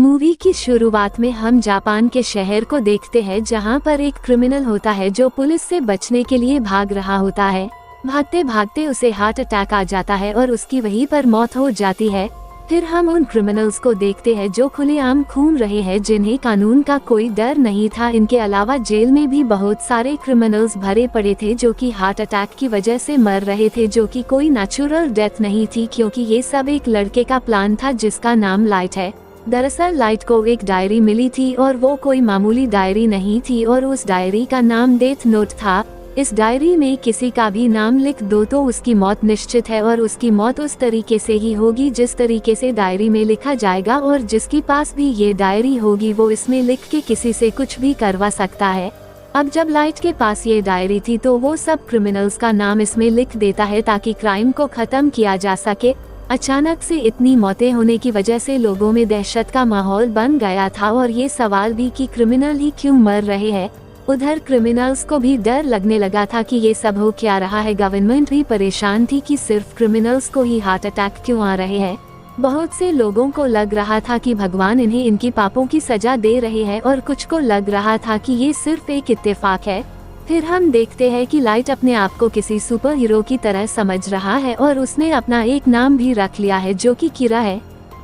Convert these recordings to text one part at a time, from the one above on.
Movie की शुरुआत में हम जापान के शहर को देखते हैं जहां पर एक क्रिमिनल होता है जो पुलिस से बचने के लिए भाग रहा होता है। भागते भागते उसे हार्ट अटैक आ जाता है और उसकी वहीं पर मौत हो जाती है। फिर हम उन क्रिमिनल्स को देखते हैं जो खुलेआम घूम रहे हैं, जिन्हें कानून का कोई डर नहीं था। इनके अलावा जेल में भी बहुत सारे क्रिमिनल्स भरे पड़े थे जो कि हार्ट अटैक की वजह से मर रहे थे, जो कि कोई नेचुरल डेथ नहीं थी, क्योंकि ये सब एक लड़के का प्लान था जिसका नाम लाइट है। दरअसल लाइट को एक डायरी मिली थी और वो कोई मामूली डायरी नहीं थी और उस डायरी का नाम डेथ नोट था। इस डायरी में किसी का भी नाम लिख दो तो उसकी मौत निश्चित है और उसकी मौत उस तरीके से ही होगी जिस तरीके से डायरी में लिखा जाएगा, और जिसके पास भी ये डायरी होगी वो इसमें लिख के किसी से कुछ भी करवा सकता है। अब जब लाइट के पास ये डायरी थी तो वो सब क्रिमिनल्स का नाम इसमें लिख देता है ताकि क्राइम को खत्म किया जा सके। अचानक से इतनी मौतें होने की वजह से लोगों में दहशत का माहौल बन गया था और ये सवाल भी कि क्रिमिनल ही क्यों मर रहे हैं। उधर क्रिमिनल्स को भी डर लगने लगा था कि ये सब हो क्या रहा है। गवर्नमेंट भी परेशान थी कि सिर्फ क्रिमिनल्स को ही हार्ट अटैक क्यों आ रहे हैं। बहुत से लोगों को लग रहा था कि भगवान इन्हें इनकी पापों की सजा दे रहे हैं और कुछ को लग रहा था कि ये सिर्फ एक इत्तेफाक है। फिर हम देखते हैं कि लाइट अपने आप को किसी सुपर हीरो की तरह समझ रहा है और उसने अपना एक नाम भी रख लिया है जो कि किरा है।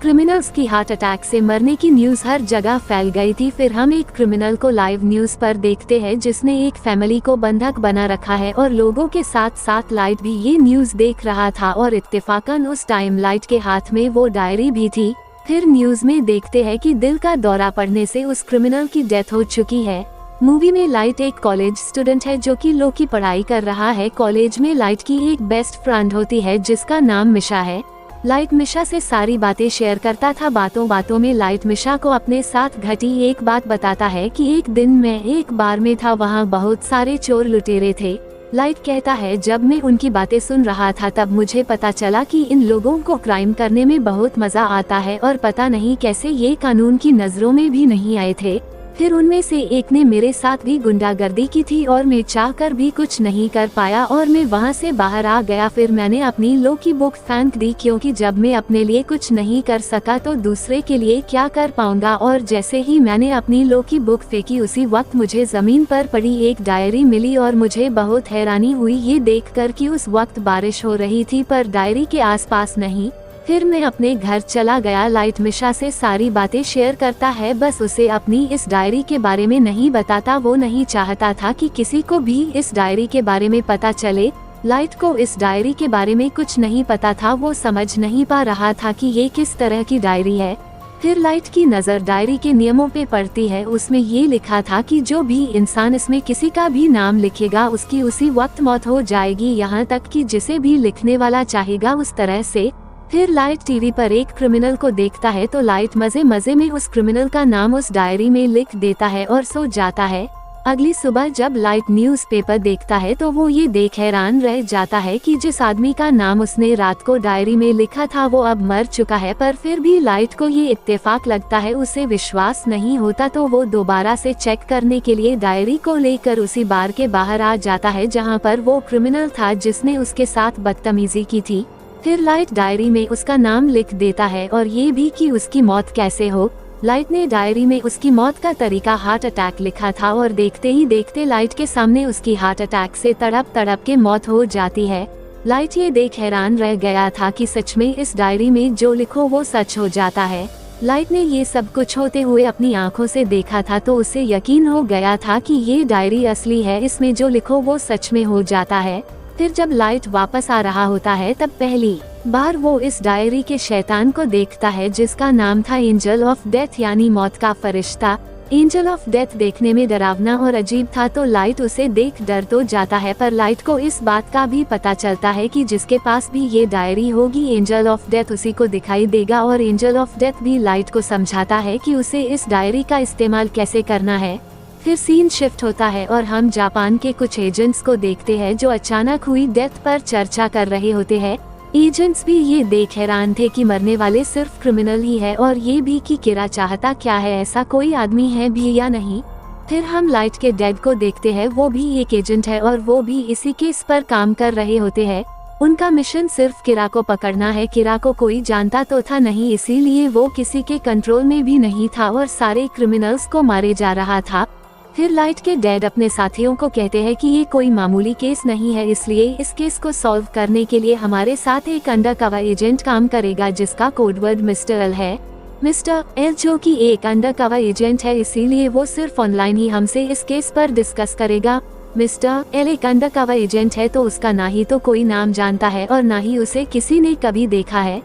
क्रिमिनल्स की हार्ट अटैक से मरने की न्यूज़ हर जगह फैल गई थी। फिर हम एक क्रिमिनल को लाइव न्यूज़ पर देखते हैं जिसने एक फैमिली को बंधक बना रखा है और लोगों के साथ साथ लाइट भी ये न्यूज़ देख रहा था और इत्तेफाकन उस टाइम लाइट के हाथ में वो डायरी भी थी। फिर न्यूज़ में देखते हैं कि दिल का दौरा पड़ने से उस क्रिमिनल की डेथ हो चुकी है। मूवी में लाइट एक कॉलेज स्टूडेंट है जो कि लॉ की पढ़ाई कर रहा है। कॉलेज में लाइट की एक बेस्ट फ्रेंड होती है जिसका नाम मिशा है। लाइट मिशा से सारी बातें शेयर करता था। बातों बातों में लाइट मिशा को अपने साथ घटी एक बात बताता है कि एक दिन मैं एक बार में था, वहाँ बहुत सारे चोर लुटेरे थे। लाइट कहता है जब मैं उनकी बातें सुन रहा था तब मुझे पता चला कि इन लोगों को क्राइम करने में बहुत मजा आता है और पता नहीं कैसे ये कानून की नजरों में भी नहीं आए थे। फिर उनमें से एक ने मेरे साथ भी गुंडागर्दी की थी और मैं चाहकर भी कुछ नहीं कर पाया और मैं वहां से बाहर आ गया। फिर मैंने अपनी लॉ की बुक फेंक दी, क्योंकि जब मैं अपने लिए कुछ नहीं कर सका तो दूसरे के लिए क्या कर पाऊंगा। और जैसे ही मैंने अपनी लॉ की बुक फेंकी उसी वक्त मुझे जमीन पर पड़ी एक डायरी मिली और मुझे बहुत हैरानी हुई ये देखकर कि उस वक्त बारिश हो रही थी पर डायरी के आसपास नहीं। फिर मैं अपने घर चला गया। लाइट मिशा से सारी बातें शेयर करता है, बस उसे अपनी इस डायरी के बारे में नहीं बताता। वो नहीं चाहता था कि किसी को भी इस डायरी के बारे में पता चले। लाइट को इस डायरी के बारे में कुछ नहीं पता था। वो समझ नहीं पा रहा था कि ये किस तरह की डायरी है। फिर लाइट की नज़र डायरी के नियमों पे पड़ती है। उसमें ये लिखा था कि जो भी इंसान इसमें किसी का भी नाम लिखेगा उसकी उसी वक्त मौत हो जाएगी, यहाँ तक कि जिसे भी लिखने वाला चाहेगा उस तरह से। फिर लाइट टीवी पर एक क्रिमिनल को देखता है तो लाइट मजे मजे में उस क्रिमिनल का नाम उस डायरी में लिख देता है और सो जाता है। अगली सुबह जब लाइट न्यूज़पेपर देखता है तो वो ये देख हैरान रह जाता है कि जिस आदमी का नाम उसने रात को डायरी में लिखा था वो अब मर चुका है। पर फिर भी लाइट को ये इत्तेफाक लगता है, उसे विश्वास नहीं होता तो वो दोबारा से चेक करने के लिए डायरी को लेकर उसी बार के बाहर आ जाता है जहाँ पर वो क्रिमिनल था जिसने उसके साथ बदतमीजी की थी। फिर लाइट डायरी में उसका नाम लिख देता है और ये भी कि उसकी मौत कैसे हो। लाइट ने डायरी में उसकी मौत का तरीका हार्ट अटैक लिखा था और देखते ही देखते लाइट के सामने उसकी हार्ट अटैक से तड़प तड़प के मौत हो जाती है। लाइट ये देख हैरान रह गया था कि सच में इस डायरी में जो लिखो वो सच हो जाता है। लाइट ने ये सब कुछ होते हुए अपनी आंखों से देखा था तो उसे यकीन हो गया था कि ये डायरी असली है, इसमें जो लिखो वो सच में हो जाता है। फिर जब लाइट वापस आ रहा होता है तब पहली बार वो इस डायरी के शैतान को देखता है जिसका नाम था एंजल ऑफ डेथ, यानी मौत का फरिश्ता। एंजल ऑफ डेथ देखने में डरावना और अजीब था तो लाइट उसे देख डर तो जाता है, पर लाइट को इस बात का भी पता चलता है कि जिसके पास भी ये डायरी होगी एंजल ऑफ डेथ उसी को दिखाई देगा। और एंजल ऑफ डेथ भी लाइट को समझाता है कि उसे इस डायरी का इस्तेमाल कैसे करना है। फिर सीन शिफ्ट होता है और हम जापान के कुछ एजेंट्स को देखते हैं जो अचानक हुई डेथ पर चर्चा कर रहे होते हैं। एजेंट्स भी ये देख हैरान थे कि मरने वाले सिर्फ क्रिमिनल ही है और ये भी कि किरा चाहता क्या है, ऐसा कोई आदमी है भी या नहीं। फिर हम लाइट के डैड को देखते हैं, वो भी एक एजेंट है और वो भी इसी केस पर काम कर रहे होते हैं। उनका मिशन सिर्फ किरा को पकड़ना है। किरा को कोई जानता तो था नहीं, इसीलिए वो किसी के कंट्रोल में भी नहीं था और सारे क्रिमिनल्स को मारे जा रहा था। फिर लाइट के डैड अपने साथियों को कहते हैं कि ये कोई मामूली केस नहीं है, इसलिए इस केस को सॉल्व करने के लिए हमारे साथ एक अंडरकवर एजेंट काम करेगा जिसका कोडवर्ड मिस्टर एल है। मिस्टर एल जो कि एक अंडरकवर एजेंट है, इसीलिए वो सिर्फ ऑनलाइन ही हमसे इस केस पर डिस्कस करेगा। मिस्टर एल एक अंडरकवर एजेंट है तो उसका ना ही तो कोई नाम जानता है और ना ही उसे किसी ने कभी देखा है।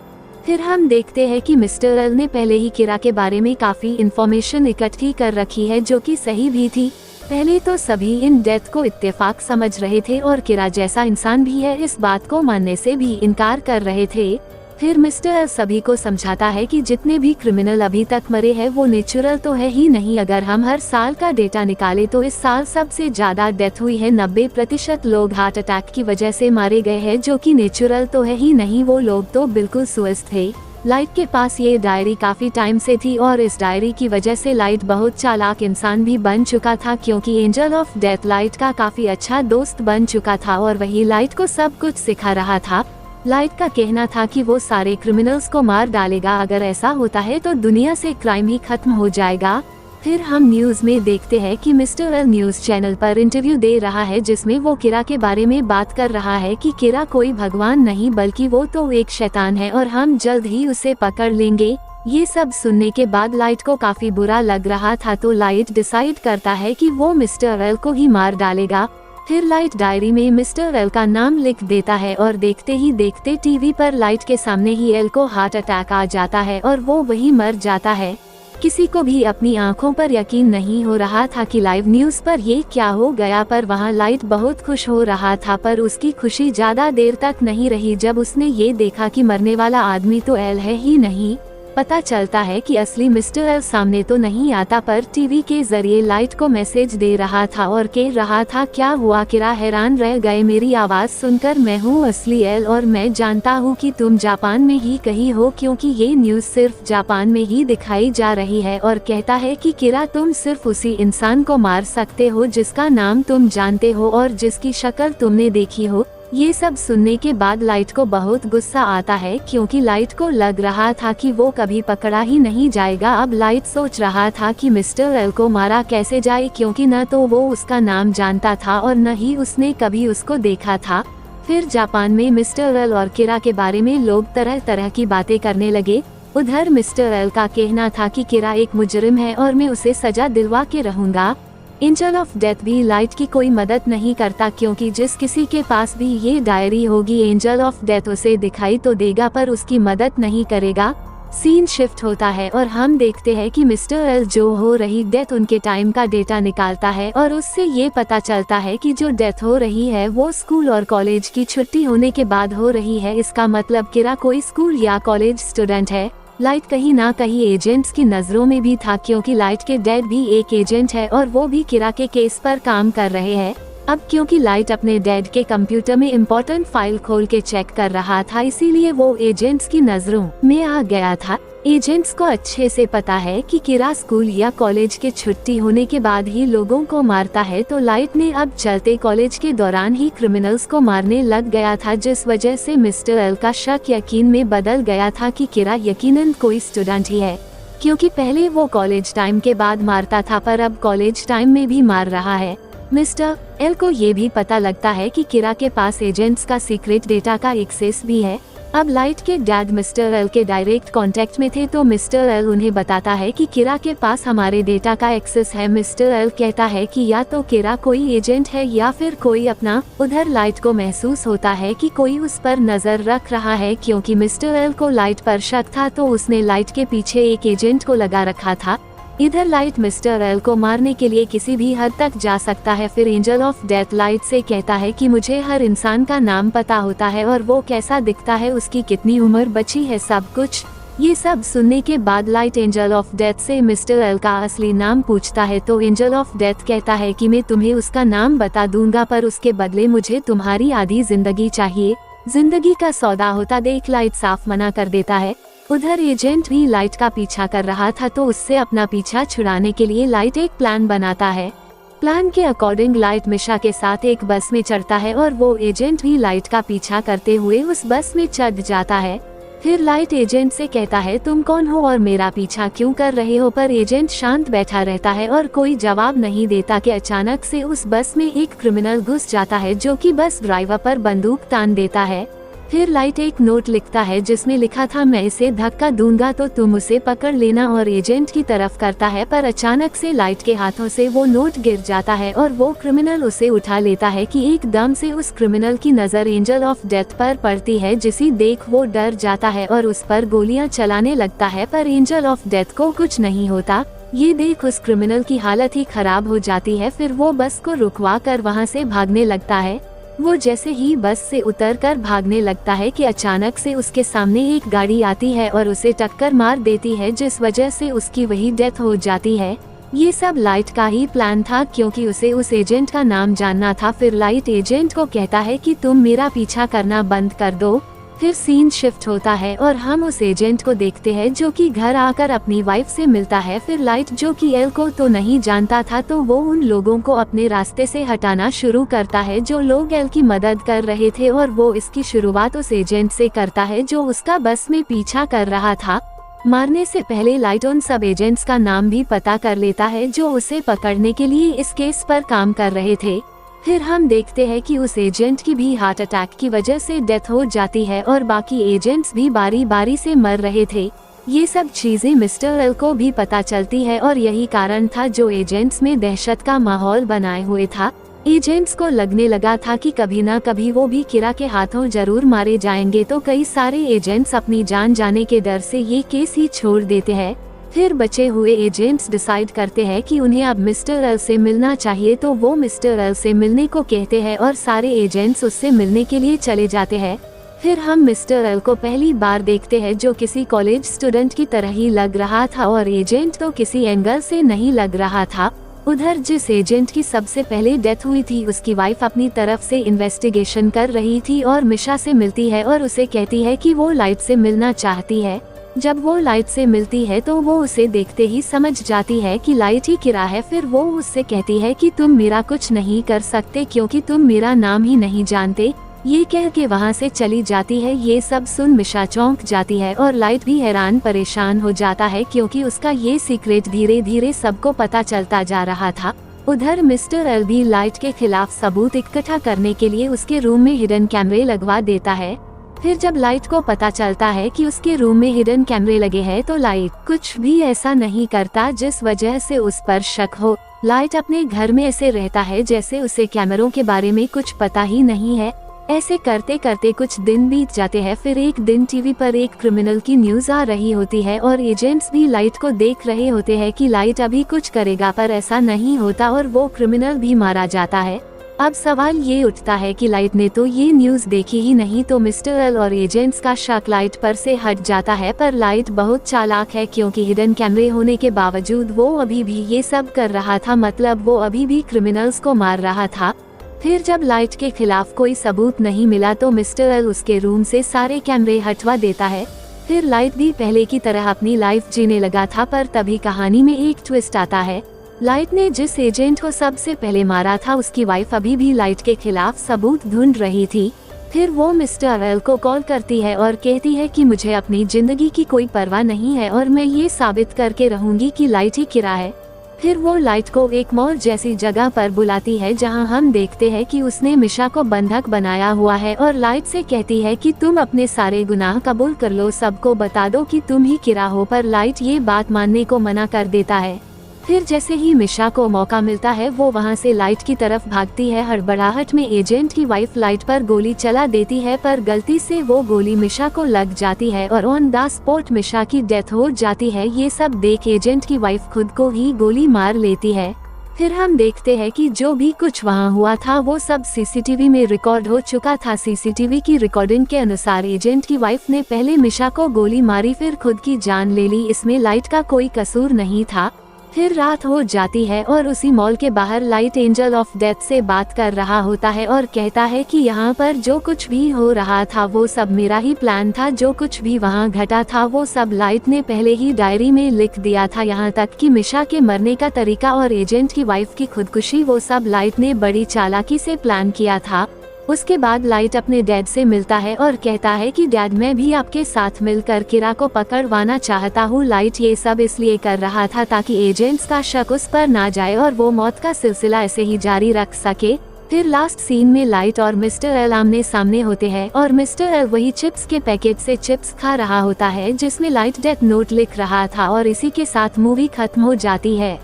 फिर हम देखते हैं कि मिस्टर एल ने पहले ही किरा के बारे में काफी इंफॉर्मेशन इकट्ठी कर रखी है जो कि सही भी थी। पहले तो सभी इन डेथ को इत्तेफाक समझ रहे थे और किरा जैसा इंसान भी है इस बात को मानने से भी इनकार कर रहे थे। फिर मिस्टर एल सभी को समझाता है कि जितने भी क्रिमिनल अभी तक मरे हैं वो नेचुरल तो है ही नहीं। अगर हम हर साल का डेटा निकाले तो इस साल सबसे ज्यादा डेथ हुई है। 90% लोग हार्ट अटैक की वजह से मारे गए हैं जो कि नेचुरल तो है ही नहीं, वो लोग तो बिल्कुल स्वस्थ थे। लाइट के पास ये डायरी काफी टाइम से थी और इस डायरी की वजह से लाइट बहुत चालाक इंसान भी बन चुका था, क्योंकि एंजल ऑफ डेथ लाइट का काफी अच्छा दोस्त बन चुका था और वही लाइट को सब कुछ सिखा रहा था। लाइट का कहना था कि वो सारे क्रिमिनल्स को मार डालेगा, अगर ऐसा होता है तो दुनिया से क्राइम ही खत्म हो जाएगा। फिर हम न्यूज में देखते हैं कि मिस्टर एल न्यूज चैनल पर इंटरव्यू दे रहा है जिसमें वो किरा के बारे में बात कर रहा है कि किरा कोई भगवान नहीं बल्कि वो तो एक शैतान है और हम जल्द ही उसे पकड़ लेंगे। ये सब सुनने के बाद लाइट को काफी बुरा लग रहा था तो लाइट डिसाइड करता है कि वो मिस्टर एल को ही मार डालेगा। फिर लाइट डायरी में मिस्टर एल का नाम लिख देता है और देखते ही देखते टीवी पर लाइट के सामने ही एल को हार्ट अटैक आ जाता है और वो वही मर जाता है। किसी को भी अपनी आंखों पर यकीन नहीं हो रहा था कि लाइव न्यूज पर ये क्या हो गया, पर वहाँ लाइट बहुत खुश हो रहा था। पर उसकी खुशी ज्यादा देर तक नहीं रही जब उसने ये देखा कि मरने वाला आदमी तो एल है ही नहीं। पता चलता है कि असली मिस्टर एल सामने तो नहीं आता पर टीवी के जरिए लाइट को मैसेज दे रहा था और कह रहा था, क्या हुआ किरा? हैरान रह गए मेरी आवाज सुनकर? मैं हूँ असली एल और मैं जानता हूँ कि तुम जापान में ही कहीं हो, क्योंकि ये न्यूज सिर्फ जापान में ही दिखाई जा रही है। और कहता है कि किरा तुम सिर्फ उसी इंसान को मार सकते हो जिसका नाम तुम जानते हो और जिसकी शक्ल तुमने देखी हो। ये सब सुनने के बाद लाइट को बहुत गुस्सा आता है, क्योंकि लाइट को लग रहा था कि वो कभी पकड़ा ही नहीं जाएगा। अब लाइट सोच रहा था कि मिस्टर एल को मारा कैसे जाए, क्योंकि न तो वो उसका नाम जानता था और न ही उसने कभी उसको देखा था। फिर जापान में मिस्टर एल और किरा के बारे में लोग तरह तरह की बातें करने लगे। उधर मिस्टर एल का कहना था कि किरा एक मुजरिम है और मैं उसे सजा दिलवा के रहूंगा। एंजल ऑफ डेथ भी लाइट की कोई मदद नहीं करता, क्योंकि जिस किसी के पास भी ये डायरी होगी एंजल ऑफ डेथ उसे दिखाई तो देगा पर उसकी मदद नहीं करेगा। सीन शिफ्ट होता है और हम देखते हैं कि मिस्टर एल जो हो रही डेथ उनके टाइम का डेटा निकालता है और उससे ये पता चलता है कि जो डेथ हो रही है वो स्कूल और कॉलेज की छुट्टी होने के बाद हो रही है। इसका मतलब किरा कोई स्कूल या कॉलेज स्टूडेंट है। लाइट कहीं ना कहीं एजेंट्स की नजरों में भी था, क्योंकि लाइट के डैड भी एक एजेंट है और वो भी किरा के केस पर काम कर रहे हैं। अब क्योंकि लाइट अपने डैड के कंप्यूटर में इम्पोर्टेंट फाइल खोल के चेक कर रहा था, इसीलिए वो एजेंट्स की नजरों में आ गया था। एजेंट्स को अच्छे से पता है कि किरा स्कूल या कॉलेज के छुट्टी होने के बाद ही लोगों को मारता है, तो लाइट ने अब चलते कॉलेज के दौरान ही क्रिमिनल्स को मारने लग गया था, जिस वजह से मिस्टर एल का शक यकीन में बदल गया था कि किरा यकीनन कोई स्टूडेंट ही है, क्योंकि पहले वो कॉलेज टाइम के बाद मारता था पर अब कॉलेज टाइम में भी मार रहा है। मिस्टर एल को ये भी पता लगता है कि किरा के पास एजेंट्स का सीक्रेट डेटा का एक्सेस भी है। अब लाइट के डैड मिस्टर एल के डायरेक्ट कांटेक्ट में थे, तो मिस्टर एल उन्हें बताता है कि किरा के पास हमारे डेटा का एक्सेस है। मिस्टर एल कहता है कि या तो किरा कोई एजेंट है या फिर कोई अपना। उधर लाइट को महसूस होता है कि कोई उस पर नजर रख रहा है, क्योंकि मिस्टर एल को लाइट पर शक था तो उसने लाइट के पीछे एक एजेंट को लगा रखा था। इधर लाइट मिस्टर एल को मारने के लिए किसी भी हद तक जा सकता है। फिर एंजल ऑफ डेथ लाइट से कहता है कि मुझे हर इंसान का नाम पता होता है और वो कैसा दिखता है, उसकी कितनी उम्र बची है, सब कुछ। ये सब सुनने के बाद लाइट एंजल ऑफ डेथ से मिस्टर एल का असली नाम पूछता है, तो एंजल ऑफ डेथ कहता है कि मैं तुम्हें उसका नाम बता दूंगा पर उसके बदले मुझे तुम्हारी आधी जिंदगी चाहिए। जिंदगी का सौदा होता देख लाइट साफ मना कर देता है। उधर एजेंट भी लाइट का पीछा कर रहा था, तो उससे अपना पीछा छुड़ाने के लिए लाइट एक प्लान बनाता है। प्लान के अकॉर्डिंग लाइट मिशा के साथ एक बस में चढ़ता है और वो एजेंट भी लाइट का पीछा करते हुए उस बस में चढ़ जाता है। फिर लाइट एजेंट से कहता है तुम कौन हो और मेरा पीछा क्यों कर रहे हो, पर एजेंट शांत बैठा रहता है और कोई जवाब नहीं देता कि अचानक से उस बस में एक क्रिमिनल घुस जाता है जो कि बस ड्राइवर पर बंदूक तान देता है। फिर लाइट एक नोट लिखता है जिसमें लिखा था मैं इसे धक्का दूंगा तो तुम उसे पकड़ लेना, और एजेंट की तरफ करता है पर अचानक से लाइट के हाथों से वो नोट गिर जाता है और वो क्रिमिनल उसे उठा लेता है कि एकदम से उस क्रिमिनल की नजर एंजल ऑफ डेथ पर पड़ती है, जिसे देख वो डर जाता है और उस पर गोलियां चलाने लगता है, पर एंजल ऑफ डेथ को कुछ नहीं होता। ये देख उस क्रिमिनल की हालत ही खराब हो जाती है। फिर वो बस को रुकवा कर वहाँ से भागने लगता है। वो जैसे ही बस से उतरकर भागने लगता है कि अचानक से उसके सामने एक गाड़ी आती है और उसे टक्कर मार देती है, जिस वजह से उसकी वही डेथ हो जाती है। ये सब लाइट का ही प्लान था क्योंकि उसे उस एजेंट का नाम जानना था। फिर लाइट एजेंट को कहता है कि तुम मेरा पीछा करना बंद कर दो। फिर सीन शिफ्ट होता है और हम उस एजेंट को देखते हैं जो कि घर आकर अपनी वाइफ से मिलता है। फिर लाइट जो कि एल को तो नहीं जानता था तो वो उन लोगों को अपने रास्ते से हटाना शुरू करता है जो लोग एल की मदद कर रहे थे, और वो इसकी शुरुआत उस एजेंट से करता है जो उसका बस में पीछा कर रहा था। मारने से पहले लाइट उन सब एजेंट्स का नाम भी पता कर लेता है जो उसे पकड़ने के लिए इस केस पर काम कर रहे थे। फिर हम देखते हैं कि उस एजेंट की भी हार्ट अटैक की वजह से डेथ हो जाती है और बाकी एजेंट्स भी बारी बारी से मर रहे थे। ये सब चीजें मिस्टर एल को भी पता चलती है और यही कारण था जो एजेंट्स में दहशत का माहौल बनाए हुए था। एजेंट्स को लगने लगा था कि कभी ना कभी वो भी किरा के हाथों जरूर मारे जाएंगे, तो कई सारे एजेंट्स अपनी जान जाने के डर से ये केस ही छोड़ देते हैं। फिर बचे हुए एजेंट्स डिसाइड करते हैं कि उन्हें अब मिस्टर एल से मिलना चाहिए, तो वो मिस्टर एल से मिलने को कहते हैं और सारे एजेंट्स उससे मिलने के लिए चले जाते हैं। फिर हम मिस्टर एल को पहली बार देखते हैं जो किसी कॉलेज स्टूडेंट की तरह ही लग रहा था और एजेंट तो किसी एंगल से नहीं लग रहा था। उधर जिस एजेंट की सबसे पहले डेथ हुई थी उसकी वाइफ अपनी तरफ से इन्वेस्टिगेशन कर रही थी और मिशा से मिलती है और उसे कहती है कि वो लाइट से मिलना चाहती है। जब वो लाइट से मिलती है तो वो उसे देखते ही समझ जाती है कि लाइट ही किरा है। फिर वो उससे कहती है कि तुम मेरा कुछ नहीं कर सकते क्योंकि तुम मेरा नाम ही नहीं जानते। ये कह के वहाँ से चली जाती है। ये सब सुन मिशा चौंक जाती है और लाइट भी हैरान परेशान हो जाता है क्योंकि उसका ये सीक्रेट धीरे धीरे सबको पता चलता जा रहा था। उधर मिस्टर एल भी लाइट के खिलाफ सबूत इकट्ठा करने के लिए उसके रूम में हिडन कैमरे लगवा देता है। फिर जब लाइट को पता चलता है कि उसके रूम में हिडन कैमरे लगे हैं तो लाइट कुछ भी ऐसा नहीं करता जिस वजह से उस पर शक हो। लाइट अपने घर में ऐसे रहता है जैसे उसे कैमरों के बारे में कुछ पता ही नहीं है। ऐसे करते करते कुछ दिन बीत जाते हैं। फिर एक दिन टीवी पर एक क्रिमिनल की न्यूज आ रही होती है और एजेंट्स भी लाइट को देख रहे होते हैं कि लाइट अभी कुछ करेगा, पर ऐसा नहीं होता और वो क्रिमिनल भी मारा जाता है। अब सवाल ये उठता है कि लाइट ने तो ये न्यूज देखी ही नहीं, तो मिस्टर एल और एजेंट्स का शक लाइट पर से हट जाता है। पर लाइट बहुत चालाक है क्योंकि हिडन कैमरे होने के बावजूद वो अभी भी ये सब कर रहा था, मतलब वो अभी भी क्रिमिनल्स को मार रहा था। फिर जब लाइट के खिलाफ कोई सबूत नहीं मिला तो मिस्टर एल उसके रूम से सारे कैमरे हटवा देता है। फिर लाइट भी पहले की तरह अपनी लाइफ जीने लगा था, पर तभी कहानी में एक ट्विस्ट आता है। लाइट ने जिस एजेंट को सबसे पहले मारा था उसकी वाइफ अभी भी लाइट के खिलाफ सबूत ढूंढ रही थी। फिर वो मिस्टर एल को कॉल करती है और कहती है कि मुझे अपनी जिंदगी की कोई परवाह नहीं है और मैं ये साबित करके रहूंगी कि लाइट ही किरा है। फिर वो लाइट को एक मॉल जैसी जगह पर बुलाती है जहां हम देखते हैं कि उसने मिशा को बंधक बनाया हुआ है और लाइट से कहती है कि तुम अपने सारे गुनाह कबूल कर लो, सबको बता दो कि तुम ही किरा हो, पर लाइट ये बात मानने को मना कर देता है। फिर जैसे ही मिशा को मौका मिलता है वो वहां से लाइट की तरफ भागती है। हड़बड़ाहट में एजेंट की वाइफ लाइट पर गोली चला देती है, पर गलती से वो गोली मिशा को लग जाती है और ऑन द स्पॉट मिशा की डेथ हो जाती है। ये सब देख एजेंट की वाइफ खुद को ही गोली मार लेती है। फिर हम देखते हैं कि जो भी कुछ वहां हुआ था वो सब सीसीटीवी में रिकॉर्ड हो चुका था। सीसीटीवी की रिकॉर्डिंग के अनुसार एजेंट की वाइफ ने पहले मिशा को गोली मारी फिर खुद की जान ले ली। इसमें लाइट का कोई कसूर नहीं था। फिर रात हो जाती है और उसी मॉल के बाहर लाइट एंजल ऑफ डेथ से बात कर रहा होता है और कहता है कि यहाँ पर जो कुछ भी हो रहा था वो सब मेरा ही प्लान था, जो कुछ भी वहाँ घटा था वो सब लाइट ने पहले ही डायरी में लिख दिया था, यहाँ तक कि मिशा के मरने का तरीका और एजेंट की वाइफ की खुदकुशी, वो सब लाइट ने बड़ी चालाकी से प्लान किया था। उसके बाद लाइट अपने डैड से मिलता है और कहता है कि डैड, मैं भी आपके साथ मिलकर किरा को पकड़वाना चाहता हूँ। लाइट ये सब इसलिए कर रहा था ताकि एजेंट्स का शक उस पर ना जाए और वो मौत का सिलसिला ऐसे ही जारी रख सके। फिर लास्ट सीन में लाइट और मिस्टर एल आमने सामने होते हैं और मिस्टर एल वही चिप्स के पैकेट से चिप्स खा रहा होता है जिसमें लाइट डेथ नोट लिख रहा था और इसी के साथ मूवी खत्म हो जाती है।